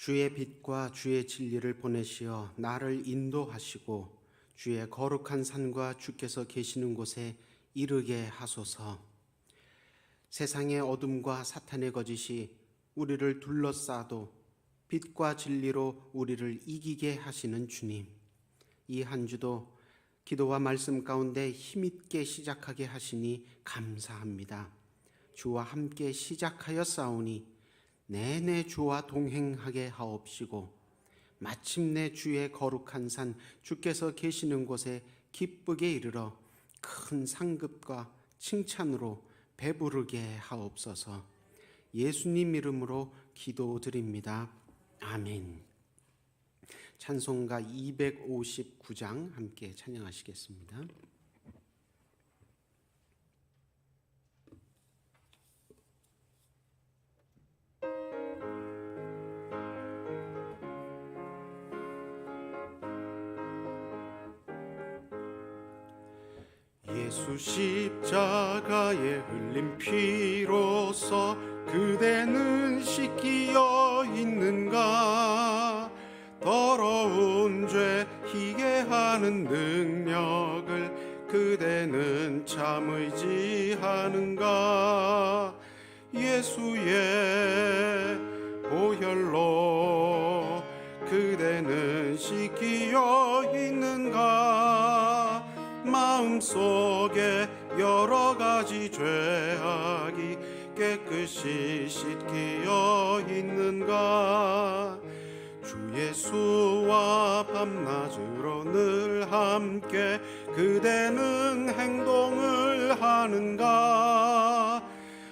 주의 빛과 주의 진리를 보내시어 나를 인도하시고 주의 거룩한 산과 주께서 계시는 곳에 이르게 하소서. 세상의 어둠과 사탄의 거짓이 우리를 둘러싸도 빛과 진리로 우리를 이기게 하시는 주님, 이 한 주도 기도와 말씀 가운데 힘있게 시작하게 하시니 감사합니다. 주와 함께 시작하였사오니 내내 주와 동행하게 하옵시고 마침내 주의 거룩한 산 주께서 계시는 곳에 기쁘게 이르러 큰 상급과 칭찬으로 배부르게 하옵소서. 예수님 이름으로 기도드립니다. 아멘. 찬송가 259장 함께 찬양하시겠습니다. 예수 십자가에 흘린 피로써 그대는 씻기어 있는가? 더러운 죄 희게 하는 능력을 그대는 참 의지하는가? 예수의 보혈로 그대는 씻기어 있는가? 마음속에 여러 가지 죄악이 깨끗이 씻기어 있는가? 주 예수와 밤낮으로 늘 함께 그대는 행동을 하는가?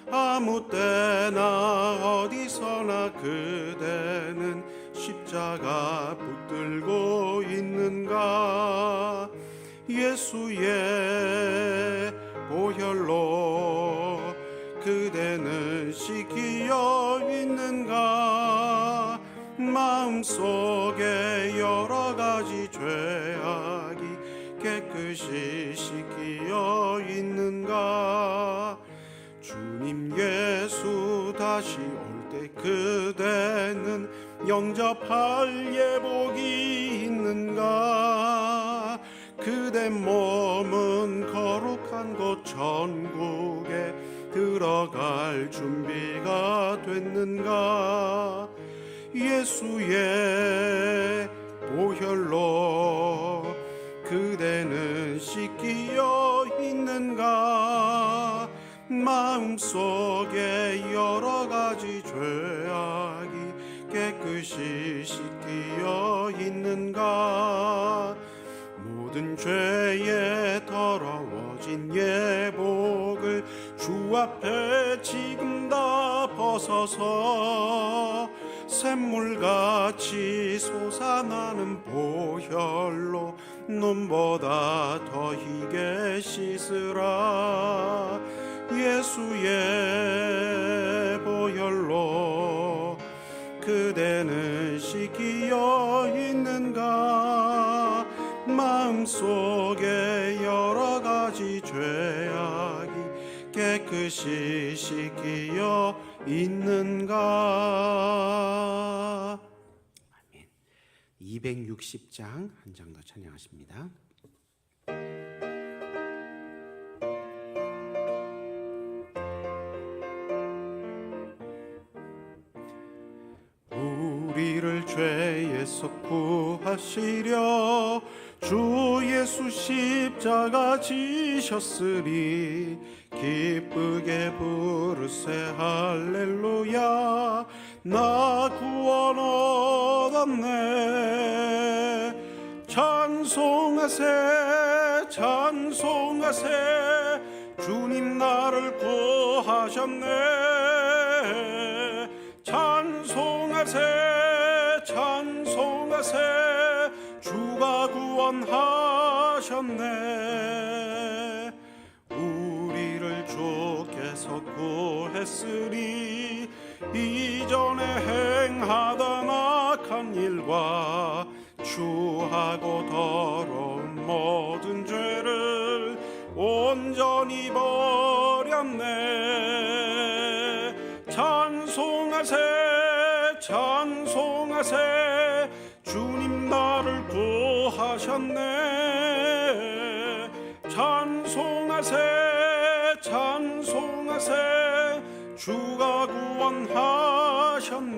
아무 때나 어디서나 그대는 십자가 붙들고 있는가? 예수의 보혈로 그대는 씻기어 있는가? 마음속에 여러 가지 죄악이 깨끗이 씻기어 있는가? 주님 예수 다시 올 때 그대는 영접할 예복이 있는가? 그대 몸은 거룩한 곳 천국에 들어갈 준비가 됐는가? 예수의 보혈로 그대는 씻기어 있는가? 마음속에 여러 가지 죄악이 깨끗이 씻기어 있는가? 모든 죄에 더러워진 예복을 주 앞에 지금 다 벗어서 샘물같이 솟아나는 보혈로 눈보다 더 희게 씻으라. 예수의 보혈로 그대는 씻기어 있는가? 마음속에 여러 가지 죄악이 깨끗이 씻기어 있는가? 아멘. 260장 한 장 더 찬양하십니다. 우리를 죄에서 구하시려 주 예수 십자가 지셨으리. 기쁘게 부르세 할렐루야. 나 구원 얻었네. 찬송하세 찬송하세. 주님 나를 구하셨네. 찬송하세 찬송하세. 주가 구원하셨네. 우리를 주께서 구했으리. 이전에 행하던 악한 일과 추하고 더러운 모든 죄를 온전히 버렸네. 찬송하세 찬송하세. 찬송하세 주님 나를 구하셨네 찬송하세 찬송하세 주가 구원하셨네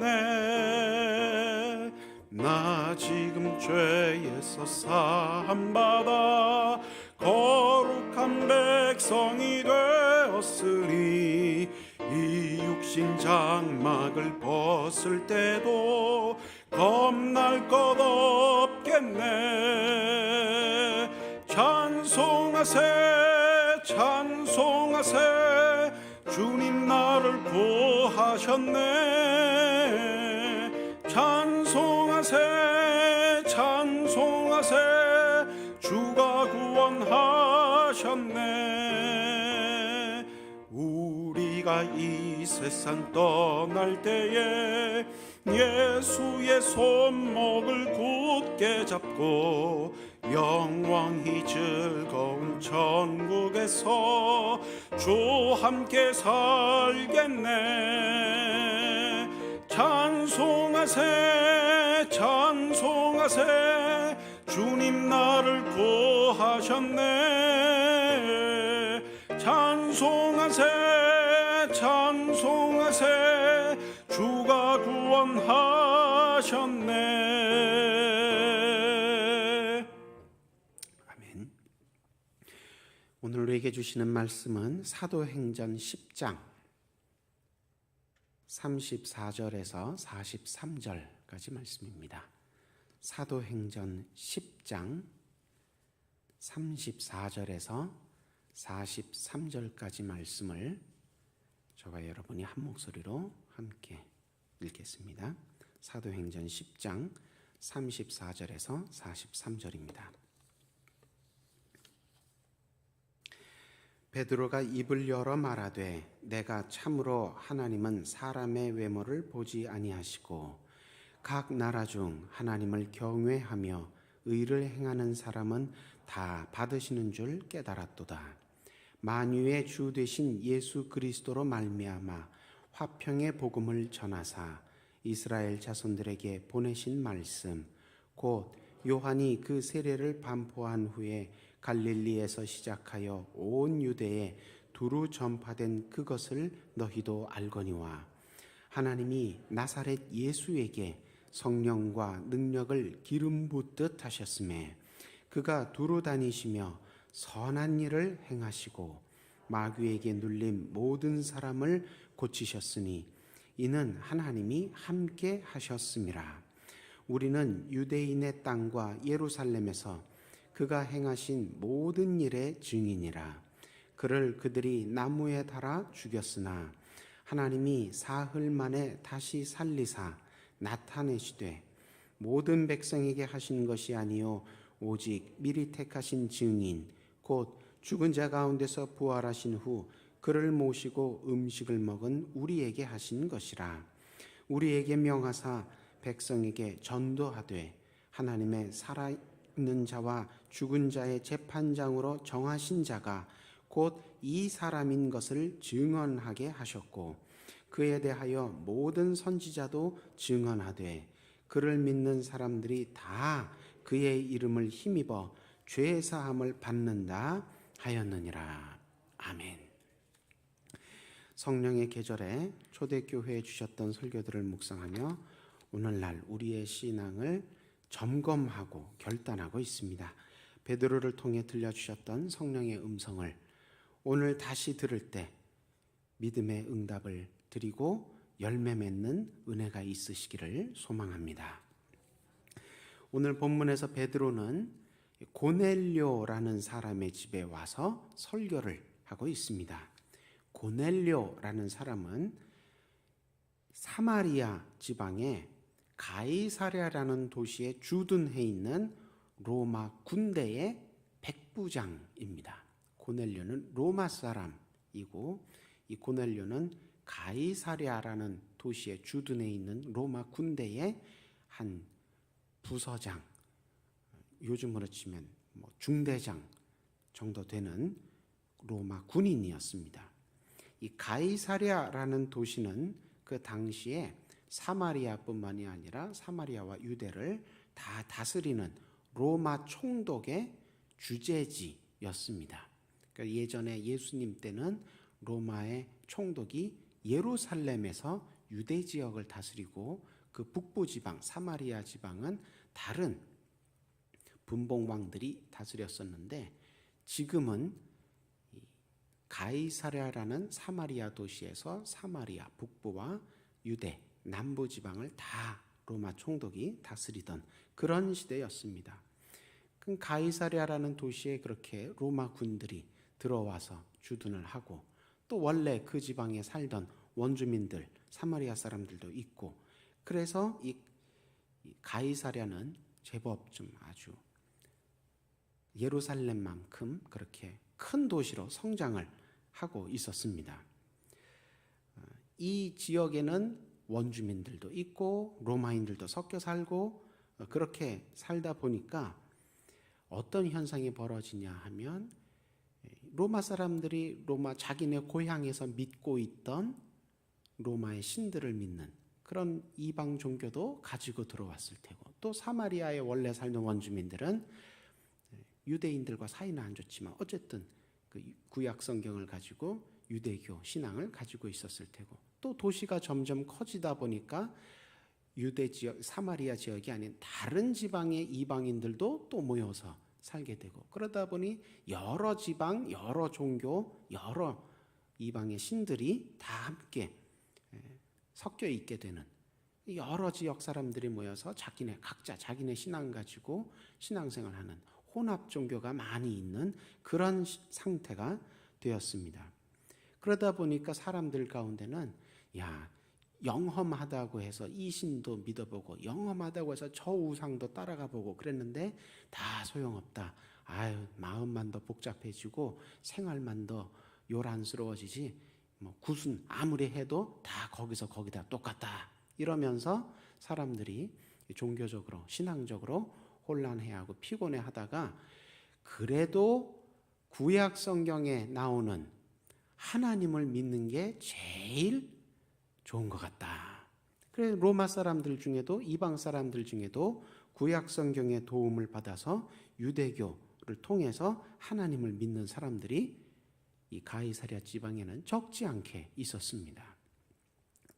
나 지금 죄에서 사함받아 거룩한 백성이 되었으니 이 육신 장막을 벗을 때도 겁날 것 없겠네 찬송하세 찬송하세 주님 나를 구하셨네 찬송하세 찬송하세 주가 구원하셨네 우리가 이 세상 떠날 때에 예수의 손목을 굳게 잡고 영원히 즐거운 천국에서 주 함께 살겠네 찬송하세 찬송하세 주님 나를 구하셨네 찬송하세 찬송하세 주가 구원하셨네 아멘. 오늘 우리에게 주시는 말씀은 사도행전 10장 34절에서 43절까지 말씀입니다. 사도행전 10장 34절에서 43절까지 말씀을 저와 여러분이 한 목소리로 함께 읽겠습니다. 사도행전 10장 34절에서 43절입니다. 베드로가 입을 열어 말하되 내가 참으로 하나님은 사람의 외모를 보지 아니하시고 각 나라 중 하나님을 경외하며 의를 행하는 사람은 다 받으시는 줄 깨달았도다. 만유의 주 되신 예수 그리스도로 말미암아 화평의 복음을 전하사 이스라엘 자손들에게 보내신 말씀 곧 요한이 그 세례를 반포한 후에 갈릴리에서 시작하여 온 유대에 두루 전파된 그것을 너희도 알거니와 하나님이 나사렛 예수에게 성령과 능력을 기름 붓듯 하셨음에 그가 두루 다니시며 선한 일을 행하시고 마귀에게 눌린 모든 사람을 고치셨으니 이는 하나님이 함께 하셨음이라. 우리는 유대인의 땅과 예루살렘에서 그가 행하신 모든 일의 증인이라. 그를 그들이 나무에 달아 죽였으나 하나님이 사흘 만에 다시 살리사 나타내시되 모든 백성에게 하신 것이 아니요 오직 미리 택하신 증인 곧 죽은 자 가운데서 부활하신 후 그를 모시고 음식을 먹은 우리에게 하신 것이라. 우리에게 명하사 백성에게 전도하되 하나님의 살아있는 자와 죽은 자의 재판장으로 정하신 자가 곧 이 사람인 것을 증언하게 하셨고 그에 대하여 모든 선지자도 증언하되 그를 믿는 사람들이 다 그의 이름을 힘입어 죄 사함을 받는다 하였느니라. 아멘. 성령의 계절에 초대교회에 주셨던 설교들을 묵상하며 오늘날 우리의 신앙을 점검하고 결단하고 있습니다. 베드로를 통해 들려주셨던 성령의 음성을 오늘 다시 들을 때 믿음의 응답을 드리고 열매 맺는 은혜가 있으시기를 소망합니다. 오늘 본문에서 베드로는 고넬료라는 사람의 집에 와서 설교를 하고 있습니다. 고넬료라는 사람은 사마리아 지방의 가이사랴라는 도시에 주둔해 있는 로마 군대의 백부장입니다. 고넬료는 로마 사람이고 이 고넬료는 가이사랴라는 도시에 주둔해 있는 로마 군대의 한 부서장, 요즘으로 치면 중대장 정도 되는 로마 군인이었습니다. 이 가이사랴라는 도시는 그 당시에 사마리아뿐만이 아니라 사마리아와 유대를 다 다스리는 로마 총독의 주재지였습니다. 그러니까 예전에 예수님 때는 로마의 총독이 예루살렘에서 유대 지역을 다스리고 그 북부 지방 사마리아 지방은 다른 분봉왕들이 다스렸었는데, 지금은 가이사랴라는 사마리아 도시에서 사마리아 북부와 유대 남부 지방을 다 로마 총독이 다스리던 그런 시대였습니다. 그 가이사랴라는 도시에 그렇게 로마 군들이 들어와서 주둔을 하고, 또 원래 그 지방에 살던 원주민들 사마리아 사람들도 있고, 그래서 이 가이사랴는 제법 좀 아주 예루살렘만큼 그렇게 큰 도시로 성장을 하고 있었습니다. 이 지역에는 원주민들도 있고 로마인들도 섞여 살고, 그렇게 살다 보니까 어떤 현상이 벌어지냐 하면, 로마 사람들이 자기네 고향에서 믿고 있던 로마의 신들을 믿는 그런 이방 종교도 가지고 들어왔을 테고, 또 사마리아에 원래 살던 원주민들은 유대인들과 사이는 안 좋지만 어쨌든 그 구약 성경을 가지고 유대교 신앙을 가지고 있었을 테고, 또 도시가 점점 커지다 보니까 유대 지역, 사마리아 지역이 아닌 다른 지방의 이방인들도 또 모여서 살게 되고, 그러다 보니 여러 지방, 여러 종교, 여러 이방의 신들이 다 함께 섞여 있게 되는, 여러 지역 사람들이 모여서 각자 자기네 신앙 가지고 신앙생활하는 혼합 종교가 많이 있는 그런 상태가 되었습니다. 그러다 보니까 사람들 가운데는 영험하다고 해서 이 신도 믿어보고 영험하다고 해서 저 우상도 따라가 보고 그랬는데 다 소용없다. 마음만 더 복잡해지고 생활만 더 요란스러워지지 굿은 아무리 해도 다 거기다 똑같다. 이러면서 사람들이 종교적으로 신앙적으로 혼란해하고 피곤해하다가, 그래도 구약 성경에 나오는 하나님을 믿는 게 제일 좋은 것 같다. 그래서 로마 사람들 중에도 이방 사람들 중에도 구약 성경의 도움을 받아서 유대교를 통해서 하나님을 믿는 사람들이 이 가이사랴 지방에는 적지 않게 있었습니다.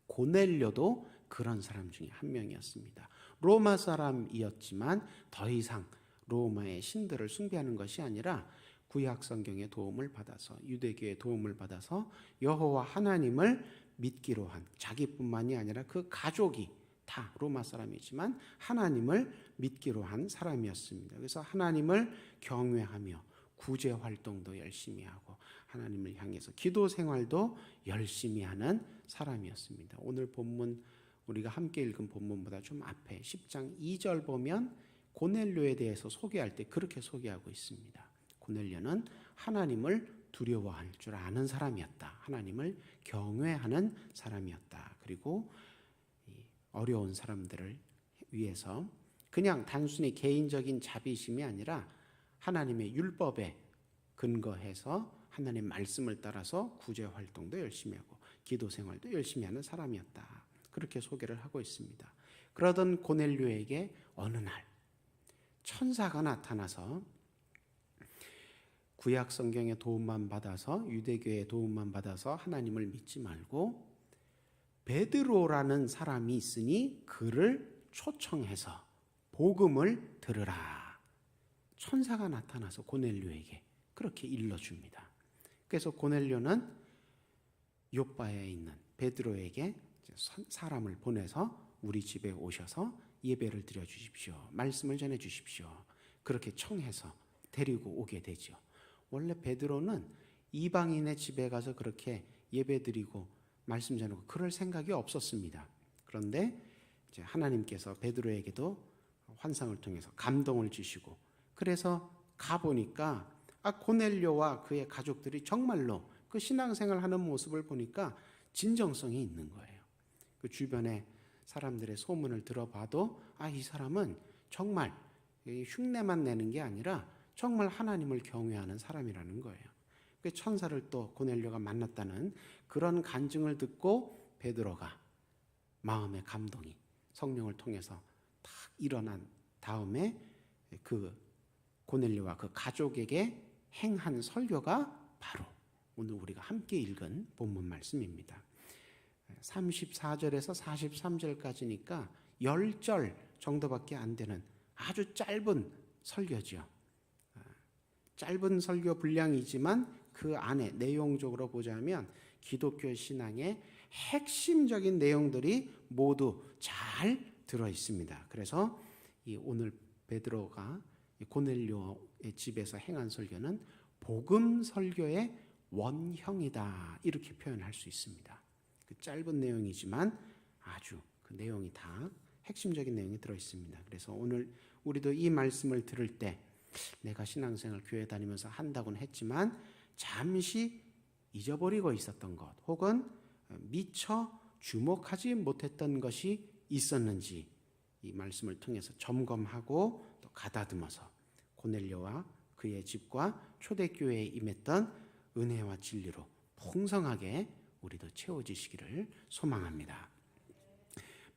고넬료도 그런 사람 중에 한 명이었습니다. 로마 사람이었지만 더 이상 로마의 신들을 숭배하는 것이 아니라 구약 성경의 도움을 받아서, 유대교의 도움을 받아서 여호와 하나님을 믿기로 한, 자기뿐만이 아니라 그 가족이 다 로마 사람이지만 하나님을 믿기로 한 사람이었습니다. 그래서 하나님을 경외하며 구제 활동도 열심히 하고 하나님을 향해서 기도 생활도 열심히 하는 사람이었습니다. 오늘 본문, 우리가 함께 읽은 본문보다 좀 앞에 10장 2절 보면 고넬료에 대해서 소개할 때 그렇게 소개하고 있습니다. 고넬료는 하나님을 두려워할 줄 아는 사람이었다. 하나님을 경외하는 사람이었다. 그리고 어려운 사람들을 위해서 그냥 단순히 개인적인 자비심이 아니라 하나님의 율법에 근거해서 하나님의 말씀을 따라서 구제 활동도 열심히 하고 기도 생활도 열심히 하는 사람이었다. 그렇게 소개를 하고 있습니다. 그러던 고넬료에게 어느 날 천사가 나타나서 구약 성경의 도움만 받아서, 유대교의 도움만 받아서 하나님을 믿지 말고 베드로라는 사람이 있으니 그를 초청해서 복음을 들으라. 천사가 나타나서 고넬료에게 그렇게 일러줍니다. 그래서 고넬료는 요빠에 있는 베드로에게 사람을 보내서 우리 집에 오셔서 예배를 드려 주십시오. 말씀을 전해 주십시오. 그렇게 청해서 데리고 오게 되죠. 원래 베드로는 이방인의 집에 가서 그렇게 예배 드리고 말씀 전하고 그럴 생각이 없었습니다. 그런데 이제 하나님께서 베드로에게도 환상을 통해서 감동을 주시고, 그래서 가보니까 고넬료와 그의 가족들이 정말로 그 신앙생활 하는 모습을 보니까 진정성이 있는 거예요. 그 주변에 사람들의 소문을 들어봐도 이 사람은 정말 흉내만 내는 게 아니라 정말 하나님을 경외하는 사람이라는 거예요. 그 천사를 또 고넬료가 만났다는 그런 간증을 듣고 베드로가 마음의 감동이 성령을 통해서 딱 일어난 다음에 그 고넬료와 그 가족에게 행한 설교가 바로 오늘 우리가 함께 읽은 본문 말씀입니다. 34절에서 43절까지니까 10절 정도밖에 안 되는 아주 짧은 설교죠. 짧은 설교 분량이지만 그 안에 내용적으로 보자면 기독교 신앙의 핵심적인 내용들이 모두 잘 들어 있습니다. 그래서 오늘 베드로가 고넬료의 집에서 행한 설교는 복음 설교의 원형이다, 이렇게 표현할 수 있습니다. 그 짧은 내용이지만 아주 그 내용이 다 핵심적인 내용이 들어 있습니다. 그래서 오늘 우리도 이 말씀을 들을 때 내가 신앙생활 교회 다니면서 한다고는 했지만 잠시 잊어버리고 있었던 것 혹은 미처 주목하지 못했던 것이 있었는지 이 말씀을 통해서 점검하고 또 가다듬어서 고넬료와 그의 집과 초대교회에 임했던 은혜와 진리로 풍성하게 우리도 채워지시기를 소망합니다.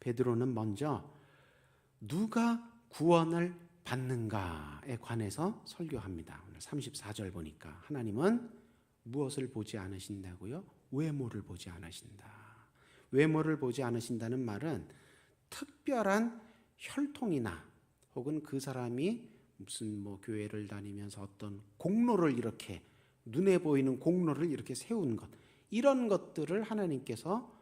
베드로는 먼저 누가 구원을 받는가에 관해서 설교합니다. 오늘 34절 보니까 하나님은 무엇을 보지 않으신다고요? 외모를 보지 않으신다. 외모를 보지 않으신다는 말은 특별한 혈통이나 혹은 그 사람이 무슨 교회를 다니면서 어떤 공로를 이렇게 눈에 보이는 공로를 이렇게 세운 것, 이런 것들을 하나님께서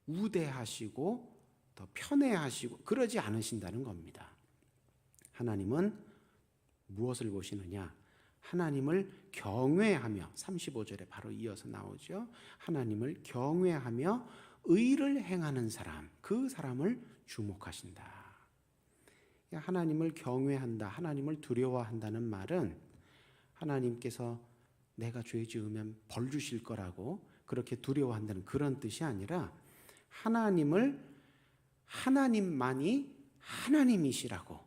우대하시고 더 편애하시고 그러지 않으신다는 겁니다. 하나님은 무엇을 보시느냐? 하나님을 경외하며, 35절에 바로 이어서 나오죠. 하나님을 경외하며 의를 행하는 사람, 그 사람을 주목하신다. 하나님을 경외한다, 하나님을 두려워한다는 말은 하나님께서 내가 죄 지으면 벌 주실 거라고 그렇게 두려워한다는 그런 뜻이 아니라 하나님만이 하나님이시라고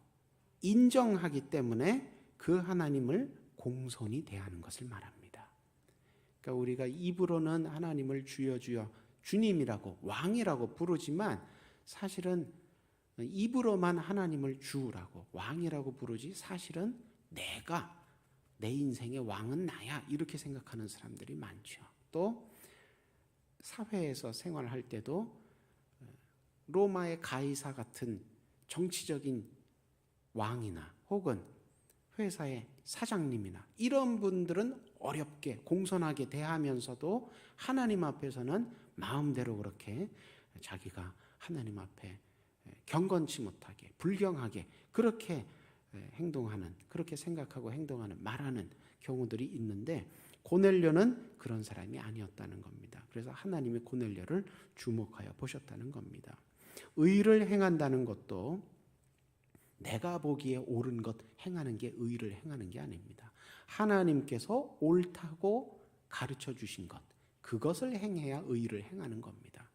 인정하기 때문에 그 하나님을 공손히 대하는 것을 말합니다. 그러니까 우리가 입으로는 하나님을 주여 주여 주님이라고 왕이라고 부르지만 사실은 입으로만 하나님을 주라고 왕이라고 부르지 사실은 내 인생의 왕은 나야 이렇게 생각하는 사람들이 많죠. 또 사회에서 생활할 때도 로마의 가이사 같은 정치적인 왕이나 혹은 회사의 사장님이나 이런 분들은 어렵게 공손하게 대하면서도 하나님 앞에서는 마음대로 그렇게 자기가 하나님 앞에 경건치 못하게 불경하게 그렇게 행동하는, 그렇게 생각하고 행동하는, 말하는 경우들이 있는데 고넬료는 그런 사람이 아니었다는 겁니다. 그래서 하나님이 고넬료를 주목하여 보셨다는 겁니다. 의를 행한다는 것도 내가 보기에 옳은 것 행하는 게 의를 행하는 게 아닙니다. 하나님께서 옳다고 가르쳐 주신 것, 그것을 행해야 의를 행하는 겁니다.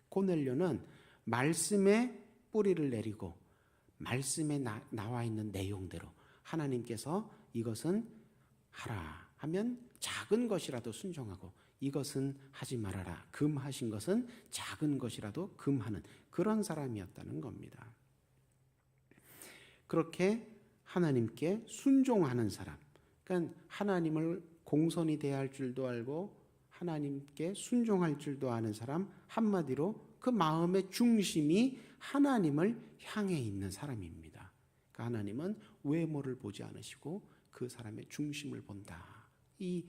고넬료는 말씀에 뿌리를 내리고 말씀에 나와 있는 내용대로 하나님께서 이것은 하라 하면 작은 것이라도 순종하고 이것은 하지 말아라 금하신 것은 작은 것이라도 금하는 그런 사람이었다는 겁니다. 그렇게 하나님께 순종하는 사람, 그러니까 하나님을 공손히 대할 줄도 알고 하나님께 순종할 줄도 아는 사람, 한마디로 그 마음의 중심이 하나님을 향해 있는 사람입니다. 그러니까 하나님은 외모를 보지 않으시고 그 사람의 중심을 본다. 이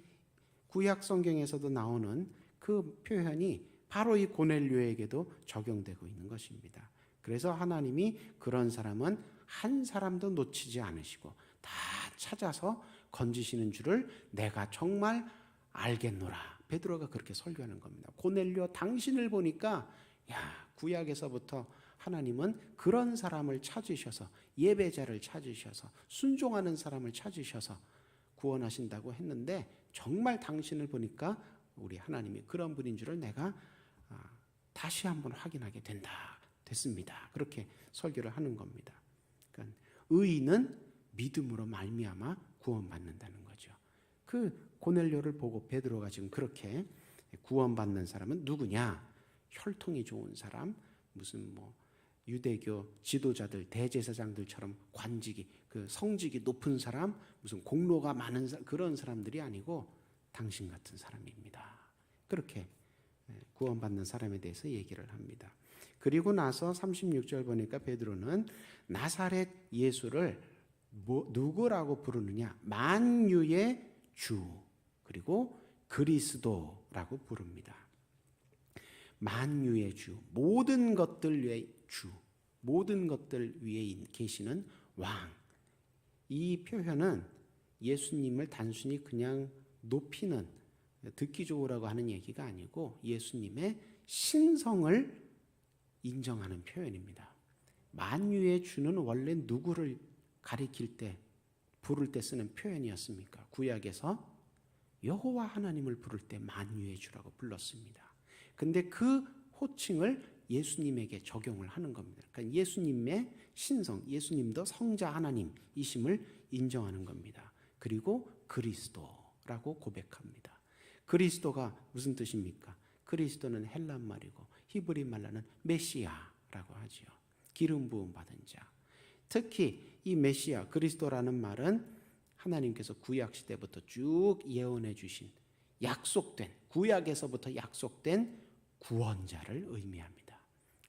구약 성경에서도 나오는 그 표현이 바로 이 고넬료에게도 적용되고 있는 것입니다. 그래서 하나님이 그런 사람은 한 사람도 놓치지 않으시고 다 찾아서 건지시는 줄을 내가 정말 알겠노라. 베드로가 그렇게 설교하는 겁니다. 고넬료 당신을 보니까 구약에서부터 하나님은 그런 사람을 찾으셔서 예배자를 찾으셔서 순종하는 사람을 찾으셔서 구원하신다고 했는데 정말 당신을 보니까 우리 하나님이 그런 분인 줄을 내가 다시 한번 확인하게 됐습니다. 그렇게 설교를 하는 겁니다. 그러니까 의인은 믿음으로 말미암아 구원받는다는 거죠. 그 고넬료를 보고 베드로가 지금 그렇게 구원받는 사람은 누구냐? 혈통이 좋은 사람, 무슨 뭐 유대교 지도자들 대제사장들처럼 관직이 그 성직이 높은 사람, 무슨 공로가 많은 그런 사람들이 아니고 당신 같은 사람입니다. 그렇게 구원받는 사람에 대해서 얘기를 합니다. 그리고 나서 36절 보니까 베드로는 나사렛 예수를 누구라고 부르느냐? 만유의 주 그리고 그리스도라고 부릅니다. 만유의 주, 모든 것들 위에 주, 모든 것들 위에 계시는 왕. 이 표현은 예수님을 단순히 그냥 높이는, 듣기 좋으라고 하는 얘기가 아니고 예수님의 신성을 인정하는 표현입니다. 만유의 주는 원래 누구를 가리킬 때, 부를 때 쓰는 표현이었습니까? 구약에서 여호와 하나님을 부를 때 만유의 주라고 불렀습니다. 근데 그 호칭을 예수님에게 적용을 하는 겁니다. 그러니까 예수님의 신성, 예수님도 성자 하나님이심을 인정하는 겁니다. 그리고 그리스도라고 고백합니다. 그리스도가 무슨 뜻입니까? 그리스도는 헬란 말이고 히브리 말로는 메시아라고 하지요. 기름 부음 받은 자. 특히 이 메시아, 그리스도라는 말은 하나님께서 구약 시대부터 쭉 예언해 주신 약속된, 구약에서부터 약속된 구원자를 의미합니다.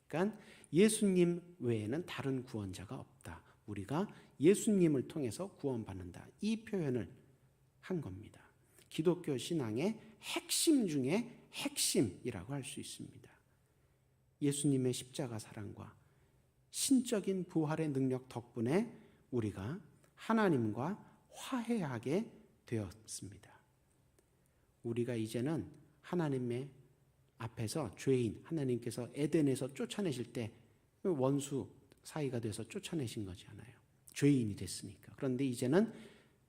그러니까 예수님 외에는 다른 구원자가 없다. 우리가 예수님을 통해서 구원받는다. 이 표현을 한 겁니다. 기독교 신앙의 핵심 중에 핵심이라고 할 수 있습니다. 예수님의 십자가 사랑과 신적인 부활의 능력 덕분에 우리가 하나님과 화해하게 되었습니다. 우리가 이제는 하나님의 앞에서 죄인, 하나님께서 에덴에서 쫓아내실 때 원수 사이가 돼서 쫓아내신 거잖아요. 죄인이 됐으니까. 그런데 이제는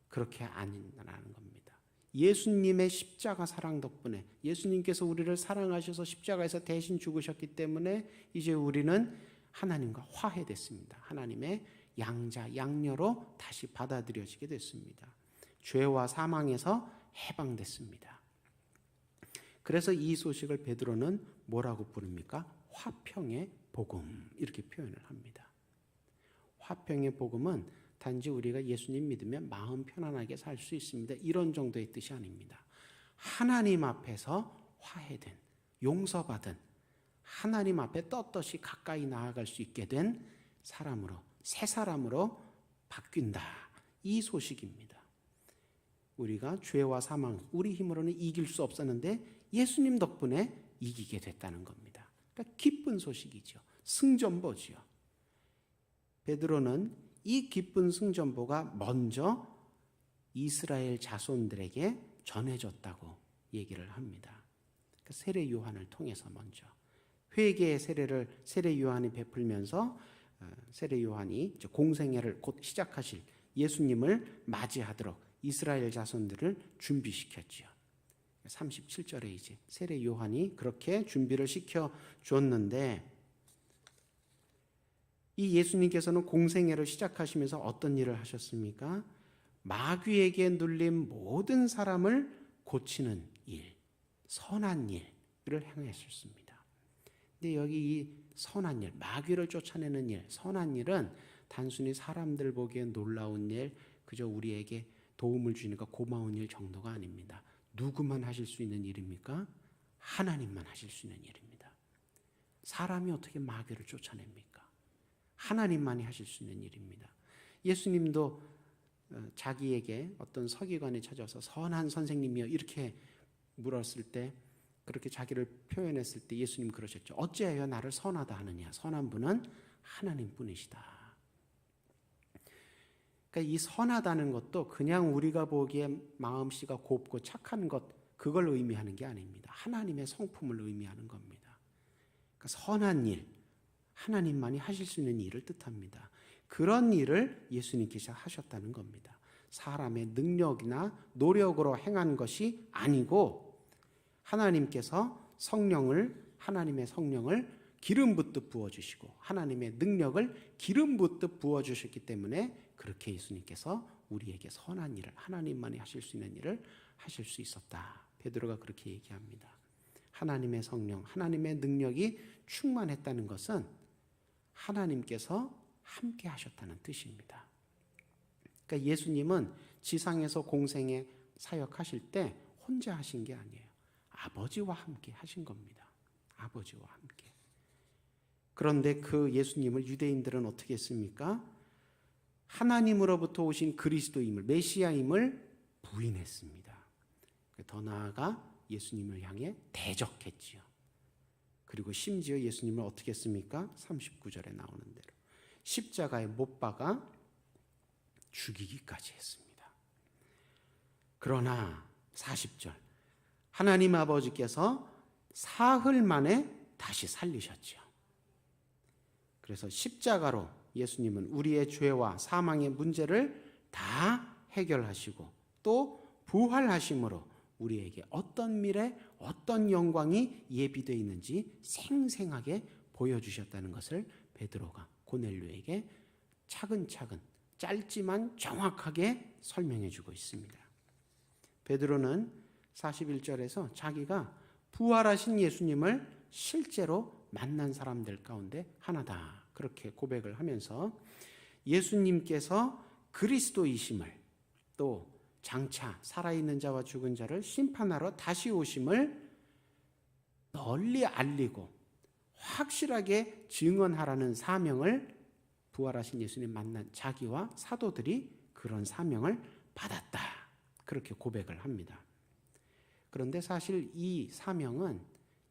그렇게 아니라는 겁니다. 예수님의 십자가 사랑 덕분에 예수님께서 우리를 사랑하셔서 십자가에서 대신 죽으셨기 때문에 이제 우리는 하나님과 화해됐습니다. 하나님의 양자, 양녀로 다시 받아들여지게 됐습니다. 죄와 사망에서 해방됐습니다. 그래서 이 소식을 베드로는 뭐라고 부릅니까? 화평의 복음 이렇게 표현을 합니다. 화평의 복음은 단지 우리가 예수님 믿으면 마음 편안하게 살 수 있습니다. 이런 정도의 뜻이 아닙니다. 하나님 앞에서 화해된, 용서받은, 하나님 앞에 떳떳이 가까이 나아갈 수 있게 된 사람으로, 새 사람으로 바뀐다. 이 소식입니다. 우리가 죄와 사망, 우리 힘으로는 이길 수 없었는데 예수님 덕분에 이기게 됐다는 겁니다. 그러니까 기쁜 소식이죠. 승전보지요. 베드로는 이 기쁜 승전보가 먼저 이스라엘 자손들에게 전해졌다고 얘기를 합니다. 그러니까 세례 요한을 통해서 먼저 회개의 세례를 세례 요한이 베풀면서 세례 요한이 공생애를 곧 시작하실 예수님을 맞이하도록 이스라엘 자손들을 준비시켰지요. 37절에 이제 세례 요한이 그렇게 준비를 시켜 줬는데 이 예수님께서는 공생애를 시작하시면서 어떤 일을 하셨습니까? 마귀에게 눌린 모든 사람을 고치는 일, 선한 일을 행하셨습니다. 근데 여기 이 선한 일, 마귀를 쫓아내는 일, 선한 일은 단순히 사람들 보기엔 놀라운 일, 그저 우리에게 도움을 주니까 고마운 일 정도가 아닙니다. 누구만 하실 수 있는 일입니까? 하나님만 하실 수 있는 일입니다. 사람이 어떻게 마귀를 쫓아냅니까? 하나님만이 하실 수 있는 일입니다. 예수님도 자기에게 어떤 서기관이 찾아서 선한 선생님이여 이렇게 물었을 때, 그렇게 자기를 표현했을 때 예수님 그러셨죠. 어찌하여 나를 선하다 하느냐? 선한 분은 하나님뿐이시다. 그러니까 이 선하다는 것도 그냥 우리가 보기에 마음씨가 곱고 착한 것, 그걸 의미하는 게 아닙니다. 하나님의 성품을 의미하는 겁니다. 그러니까 선한 일, 하나님만이 하실 수 있는 일을 뜻합니다. 그런 일을 예수님께서 하셨다는 겁니다. 사람의 능력이나 노력으로 행한 것이 아니고 하나님께서 하나님의 성령을 기름 붓듯 부어주시고 하나님의 능력을 기름 붓듯 부어주셨기 때문에 그렇게 예수님께서 우리에게 선한 일을, 하나님만이 하실 수 있는 일을 하실 수 있었다. 베드로가 그렇게 얘기합니다. 하나님의 성령, 하나님의 능력이 충만했다는 것은 하나님께서 함께 하셨다는 뜻입니다. 그러니까 예수님은 지상에서 공생에 사역하실 때 혼자 하신 게 아니에요. 아버지와 함께 하신 겁니다. 아버지와 함께. 그런데 그 예수님을 유대인들은 어떻게 했습니까? 하나님으로부터 오신 그리스도임을, 메시아임을 부인했습니다. 더 나아가 예수님을 향해 대적했지요. 그리고 심지어 예수님을 어떻게 했습니까? 39절에 나오는 대로 십자가에 못 박아 죽이기까지 했습니다. 그러나 40절, 하나님 아버지께서 사흘 만에 다시 살리셨지요. 그래서 십자가로 예수님은 우리의 죄와 사망의 문제를 다 해결하시고 또 부활하심으로 우리에게 어떤 미래, 어떤 영광이 예비되어 있는지 생생하게 보여주셨다는 것을 베드로가 고넬료에게 차근차근 짧지만 정확하게 설명해 주고 있습니다. 베드로는 41절에서 자기가 부활하신 예수님을 실제로 만난 사람들 가운데 하나다, 그렇게 고백을 하면서 예수님께서 그리스도이심을, 또 장차 살아있는 자와 죽은 자를 심판하러 다시 오심을 널리 알리고 확실하게 증언하라는 사명을, 부활하신 예수님 만난 자기와 사도들이 그런 사명을 받았다, 그렇게 고백을 합니다. 그런데 사실 이 사명은,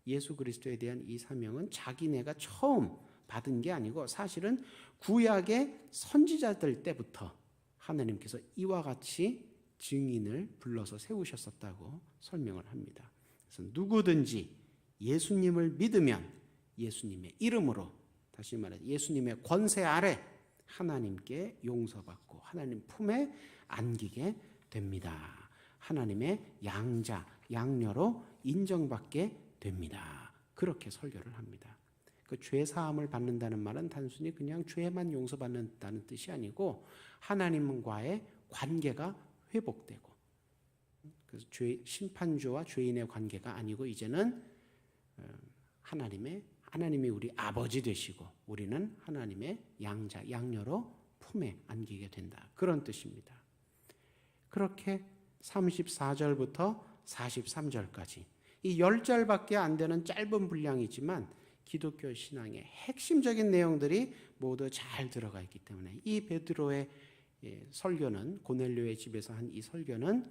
예수 그리스도에 대한 이 사명은 자기네가 처음 받은 게 아니고 사실은 구약의 선지자들 때부터 하나님께서 이와 같이 증인을 불러서 세우셨었다고 설명을 합니다. 그래서 누구든지 예수님을 믿으면 예수님의 이름으로, 다시 말해 예수님의 권세 아래 하나님께 용서받고 하나님 품에 안기게 됩니다. 하나님의 양자, 양녀로 인정받게 됩니다. 그렇게 설교를 합니다. 그 죄 사함을 받는다는 말은 단순히 그냥 죄만 용서받는다는 뜻이 아니고 하나님과의 관계가 회복되고, 그래서 심판주와 죄인의 관계가 아니고 이제는 하나님이 우리 아버지 되시고 우리는 하나님의 양자, 양녀로 품에 안기게 된다, 그런 뜻입니다. 그렇게 34절부터 43절까지 이 10절밖에 안 되는 짧은 분량이지만 기독교 신앙의 핵심적인 내용들이 모두 잘 들어가 있기 때문에 이 베드로의 설교는, 고넬료의 집에서 한 이 설교는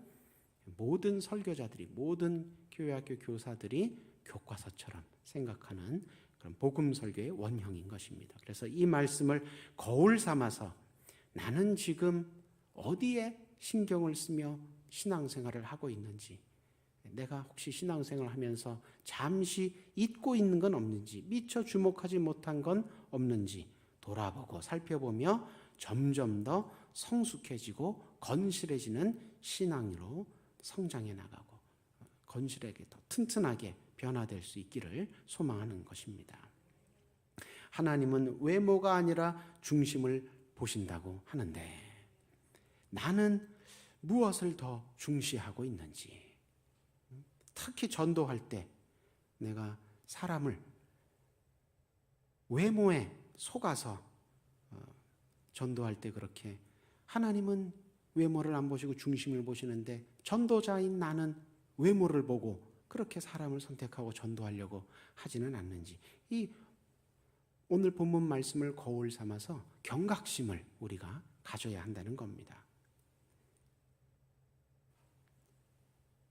모든 설교자들이, 모든 교회학교 교사들이 교과서처럼 생각하는 그런 복음 설교의 원형인 것입니다. 그래서 이 말씀을 거울 삼아서 나는 지금 어디에 신경을 쓰며 신앙생활을 하고 있는지, 내가 혹시 신앙생활을 하면서 잠시 잊고 있는 건 없는지, 미처 주목하지 못한 건 없는지 돌아보고 살펴보며 점점 더 성숙해지고 건실해지는 신앙으로 성장해 나가고 건실하게 더 튼튼하게 변화될 수 있기를 소망하는 것입니다. 하나님은 외모가 아니라 중심을 보신다고 하는데 나는 무엇을 더 중시하고 있는지, 특히 전도할 때 내가 사람을 외모에 속아서 전도할 때 그렇게, 하나님은 외모를 안 보시고 중심을 보시는데 전도자인 나는 외모를 보고 그렇게 사람을 선택하고 전도하려고 하지는 않는지, 이 오늘 본문 말씀을 거울 삼아서 경각심을 우리가 가져야 한다는 겁니다.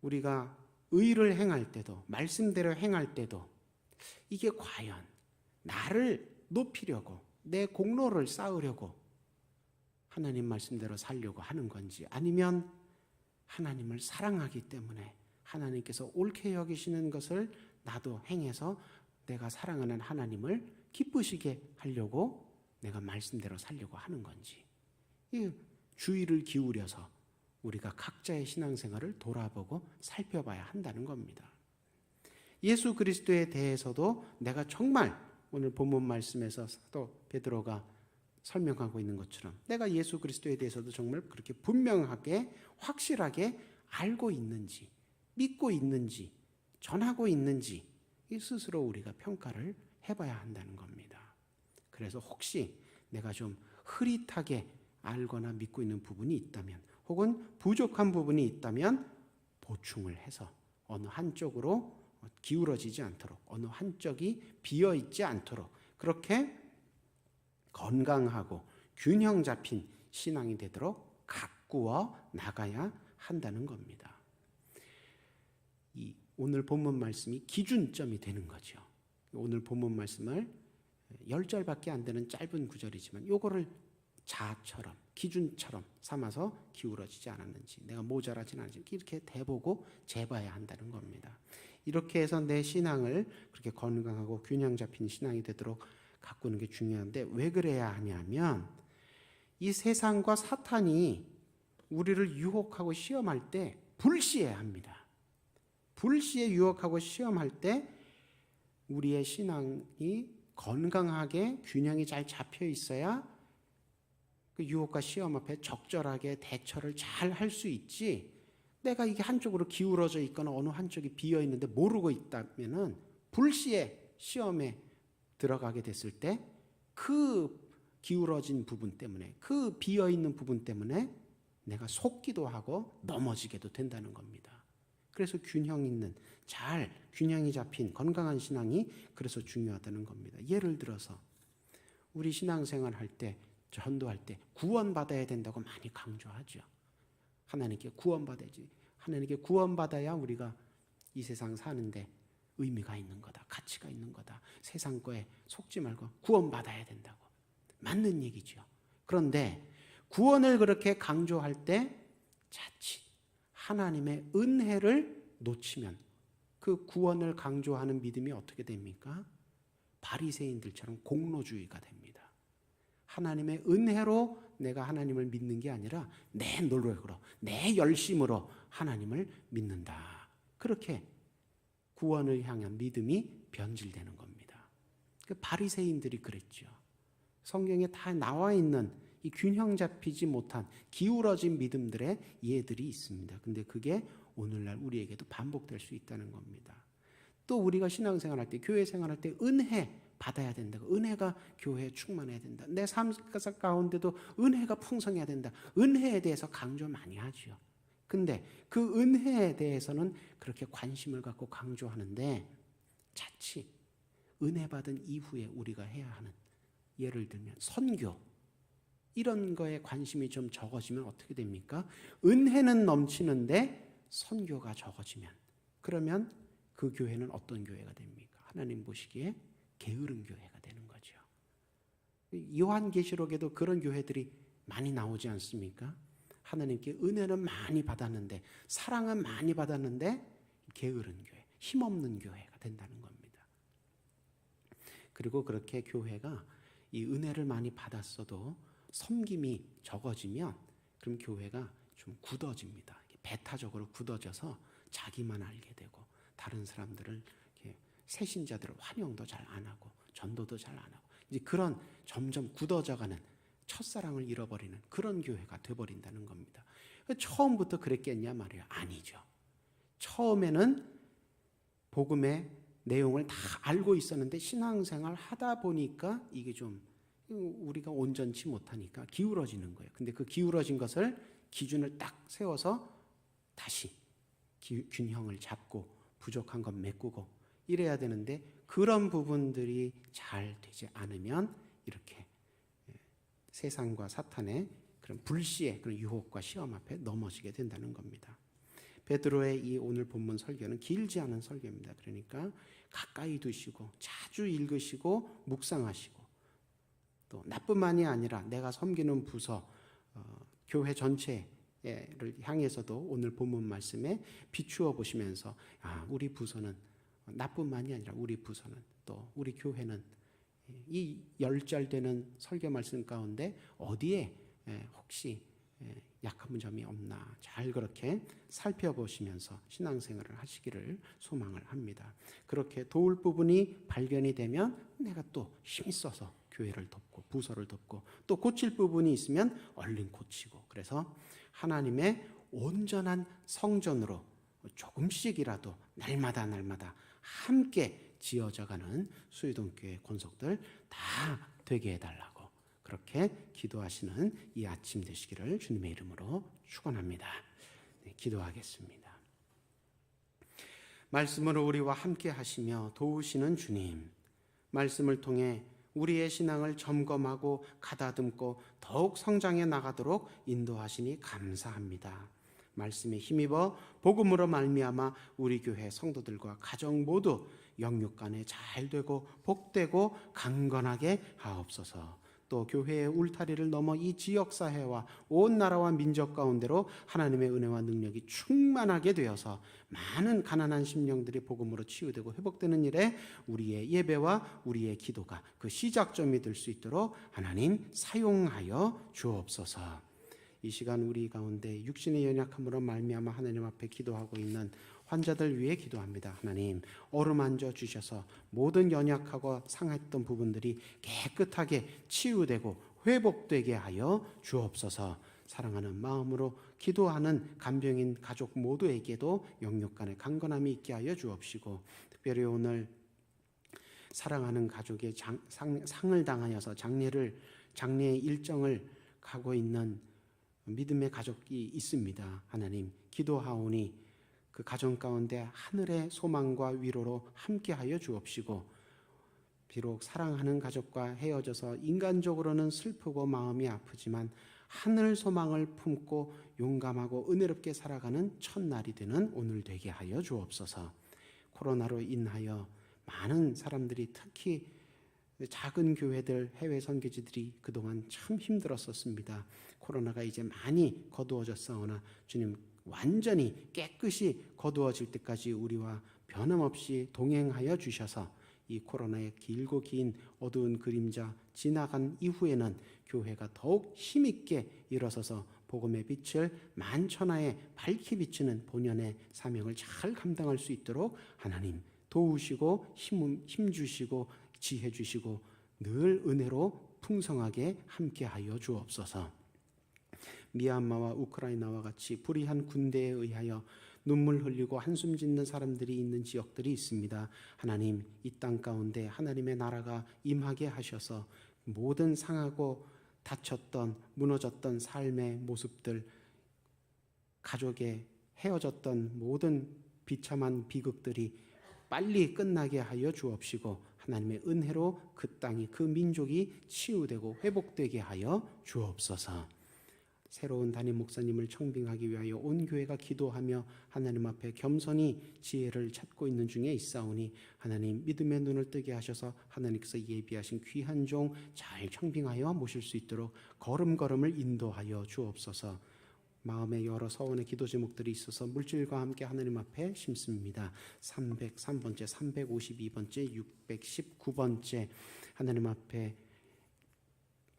우리가 의를 행할 때도, 말씀대로 행할 때도 이게 과연 나를 높이려고, 내 공로를 쌓으려고 하나님 말씀대로 살려고 하는 건지, 아니면 하나님을 사랑하기 때문에 하나님께서 옳게 여기시는 것을 나도 행해서 내가 사랑하는 하나님을 기쁘시게 하려고 내가 말씀대로 살려고 하는 건지, 이 주의를 기울여서 우리가 각자의 신앙생활을 돌아보고 살펴봐야 한다는 겁니다. 예수 그리스도에 대해서도 내가 정말 오늘 본문 말씀에서 또 베드로가 설명하고 있는 것처럼 내가 예수 그리스도에 대해서도 정말 그렇게 분명하게 확실하게 알고 있는지, 믿고 있는지, 전하고 있는지, 이 스스로 우리가 평가를 해봐야 한다는 겁니다. 그래서 혹시 내가 좀 흐릿하게 알거나 믿고 있는 부분이 있다면, 혹은 부족한 부분이 있다면 보충을 해서 어느 한쪽으로 기울어지지 않도록, 어느 한쪽이 비어 있지 않도록 그렇게 건강하고 균형 잡힌 신앙이 되도록 가꾸어 나가야 한다는 겁니다. 이 오늘 본문 말씀이 기준점이 되는 거죠. 오늘 본문 말씀을 10절밖에 안 되는 짧은 구절이지만 요거를 자처럼, 기준처럼 삼아서 기울어지지 않았는지, 내가 모자라진 않은지 이렇게 대보고 재봐야 한다는 겁니다. 이렇게 해서 내 신앙을 그렇게 건강하고 균형 잡힌 신앙이 되도록 가꾸는 게 중요한데, 왜 그래야 하냐면 이 세상과 사탄이 우리를 유혹하고 시험할 때 불시해야 합니다. 불시에 유혹하고 시험할 때 우리의 신앙이 건강하게 균형이 잘 잡혀 있어야 그 유혹과 시험 앞에 적절하게 대처를 잘 할 수 있지, 내가 이게 한쪽으로 기울어져 있거나 어느 한쪽이 비어 있는데 모르고 있다면은 불시에 시험에 들어가게 됐을 때 그 기울어진 부분 때문에, 그 비어 있는 부분 때문에 내가 속기도 하고 넘어지게도 된다는 겁니다. 그래서 균형 있는, 잘 균형이 잡힌 건강한 신앙이 그래서 중요하다는 겁니다. 예를 들어서 우리 신앙생활 할 때, 전도할 때 구원받아야 된다고 많이 강조하죠. 하나님께 구원받아야지. 하나님께 구원받아야 우리가 이 세상 사는데 의미가 있는 거다, 가치가 있는 거다, 세상 거에 속지 말고 구원받아야 된다고. 맞는 얘기죠. 그런데 구원을 그렇게 강조할 때 자칫 하나님의 은혜를 놓치면 그 구원을 강조하는 믿음이 어떻게 됩니까? 바리새인들처럼 공로주의가 됩니다. 하나님의 은혜로 내가 하나님을 믿는 게 아니라 내 노력으로, 내 열심으로 하나님을 믿는다. 그렇게 구원을 향한 믿음이 변질되는 겁니다. 그 바리새인들이 그랬죠. 성경에 다 나와 있는 이 균형 잡히지 못한 기울어진 믿음들의 예들이 있습니다. 근데 그게 오늘날 우리에게도 반복될 수 있다는 겁니다. 또 우리가 신앙생활할 때, 교회 생활할 때 은혜 받아야 된다고, 은혜가 교회에 충만해야 된다, 내 삶 가운데도 은혜가 풍성해야 된다, 은혜에 대해서 강조 많이 하죠. 근데 그 은혜에 대해서는 그렇게 관심을 갖고 강조하는데 자칫 은혜 받은 이후에 우리가 해야 하는, 예를 들면 선교, 이런 거에 관심이 좀 적어지면 어떻게 됩니까? 은혜는 넘치는데 선교가 적어지면, 그러면 그 교회는 어떤 교회가 됩니까? 하나님 보시기에 게으른 교회가 되는 거죠. 요한계시록에도 그런 교회들이 많이 나오지 않습니까? 하나님께 은혜는 많이 받았는데, 사랑은 많이 받았는데 게으른 교회, 힘없는 교회가 된다는 겁니다. 그리고 그렇게 교회가 이 은혜를 많이 받았어도 섬김이 적어지면 그럼 교회가 좀 굳어집니다. 배타적으로 굳어져서 자기만 알게 되고 다른 사람들을 새신자들을 환영도 잘 안 하고 전도도 잘 안 하고, 이제 그런 점점 굳어져가는, 첫사랑을 잃어버리는 그런 교회가 돼버린다는 겁니다. 처음부터 그랬겠냐 말이에요. 아니죠. 처음에는 복음의 내용을 다 알고 있었는데 신앙생활 하다 보니까 이게 좀 우리가 온전치 못하니까 기울어지는 거예요. 근데 그 기울어진 것을 기준을 딱 세워서 다시 균형을 잡고 부족한 건 메꾸고 이래야 되는데, 그런 부분들이 잘 되지 않으면 이렇게 세상과 사탄의 그런 불시의 그런 유혹과 시험 앞에 넘어지게 된다는 겁니다. 베드로의 이 오늘 본문 설교는 길지 않은 설교입니다. 그러니까 가까이 두시고 자주 읽으시고 묵상하시고, 또 나뿐만이 아니라 내가 섬기는 부서, 교회 전체를 향해서도 오늘 본문 말씀에 비추어 보시면서, 우리 부서는 나뿐만이 아니라 우리 부서는, 또 우리 교회는 이 10절 되는 설교 말씀 가운데 어디에 혹시 약한 점이 없나 잘 그렇게 살펴보시면서 신앙생활을 하시기를 소망을 합니다. 그렇게 도울 부분이 발견이 되면 내가 또 힘이 써서 교회를 돕고 부서를 돕고, 또 고칠 부분이 있으면 얼른 고치고, 그래서 하나님의 온전한 성전으로 조금씩이라도 날마다 함께 지어져가는 수유동교회 권속들 다 되게 해달라고 그렇게 기도하시는 이 아침 되시기를 주님의 이름으로 축원합니다. 네, 기도하겠습니다. 말씀으로 우리와 함께 하시며 도우시는 주님, 말씀을 통해 우리의 신앙을 점검하고 가다듬고 더욱 성장해 나가도록 인도하시니 감사합니다. 말씀에 힘입어 복음으로 말미암아 우리 교회 성도들과 가정 모두 영육간에 잘 되고 복되고 강건하게 하옵소서. 또 교회의 울타리를 넘어 이 지역사회와 온 나라와 민족 가운데로 하나님의 은혜와 능력이 충만하게 되어서 많은 가난한 심령들이 복음으로 치유되고 회복되는 일에 우리의 예배와 우리의 기도가 그 시작점이 될 수 있도록 하나님 사용하여 주옵소서. 이 시간 우리 가운데 육신의 연약함으로 말미암아 하나님 앞에 기도하고 있는 환자들 위해 기도합니다. 하나님 어루만져 주셔서 모든 연약하고 상했던 부분들이 깨끗하게 치유되고 회복되게 하여 주옵소서. 사랑하는 마음으로 기도하는 간병인 가족 모두에게도 영육간의 강건함이 있게 하여 주옵시고, 특별히 오늘 사랑하는 가족의 상을 당하여서 장례 일정을 가고 있는 믿음의 가족이 있습니다. 하나님 기도하오니 그 가정 가운데 하늘의 소망과 위로로 함께하여 주옵시고, 비록 사랑하는 가족과 헤어져서 인간적으로는 슬프고 마음이 아프지만 하늘 소망을 품고 용감하고 은혜롭게 살아가는 첫날이 되는 오늘 되게 하여 주옵소서. 코로나로 인하여 많은 사람들이, 특히 작은 교회들, 해외 선교지들이 그동안 참 힘들었었습니다. 코로나가 이제 많이 거두어졌사오나 주님 완전히 깨끗이 거두어질 때까지 우리와 변함없이 동행하여 주셔서 이 코로나의 길고 긴 어두운 그림자 지나간 이후에는 교회가 더욱 힘있게 일어서서 복음의 빛을 만천하에 밝히 비추는 본연의 사명을 잘 감당할 수 있도록 하나님 도우시고 힘 주시고 지혜 주시고 늘 은혜로 풍성하게 함께하여 주옵소서. 미얀마와 우크라이나와 같이 불의한 군대에 의하여 눈물 흘리고 한숨 짓는 사람들이 있는 지역들이 있습니다. 하나님 이 땅 가운데 하나님의 나라가 임하게 하셔서 모든 상하고 다쳤던 무너졌던 삶의 모습들, 가족의 헤어졌던 모든 비참한 비극들이 빨리 끝나게 하여 주옵시고, 하나님의 은혜로 그 땅이 그 민족이 치유되고 회복되게 하여 주옵소서. 새로운 담임 목사님을 청빙하기 위하여 온 교회가 기도하며 하나님 앞에 겸손히 지혜를 찾고 있는 중에 있사오니 하나님 믿음의 눈을 뜨게 하셔서 하나님께서 예비하신 귀한 종 잘 청빙하여 모실 수 있도록 걸음걸음을 인도하여 주옵소서. 마음에 여러 서원의 기도 제목들이 있어서 물질과 함께 하나님 앞에 심습니다. 303번째, 352번째, 619번째 하나님 앞에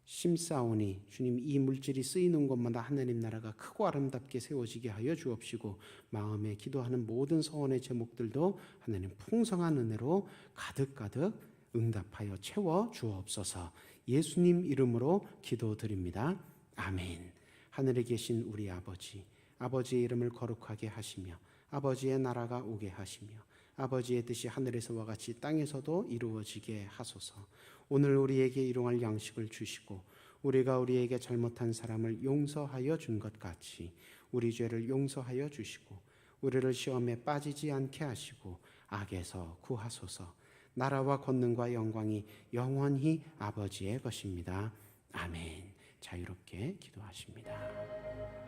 심사오니 주님 이 물질이 쓰이는 곳마다 하나님 나라가 크고 아름답게 세워지게 하여 주옵시고, 마음에 기도하는 모든 서원의 제목들도 하나님 풍성한 은혜로 가득가득 응답하여 채워 주옵소서. 예수님 이름으로 기도드립니다. 아멘. 하늘에 계신 우리 아버지, 아버지의 이름을 거룩하게 하시며 아버지의 나라가 오게 하시며 아버지의 뜻이 하늘에서와 같이 땅에서도 이루어지게 하소서. 오늘 우리에게 일용할 양식을 주시고 우리가 우리에게 잘못한 사람을 용서하여 준 것 같이 우리 죄를 용서하여 주시고 우리를 시험에 빠지지 않게 하시고 악에서 구하소서. 나라와 권능과 영광이 영원히 아버지의 것입니다. 아멘. 자유롭게 기도하십니다.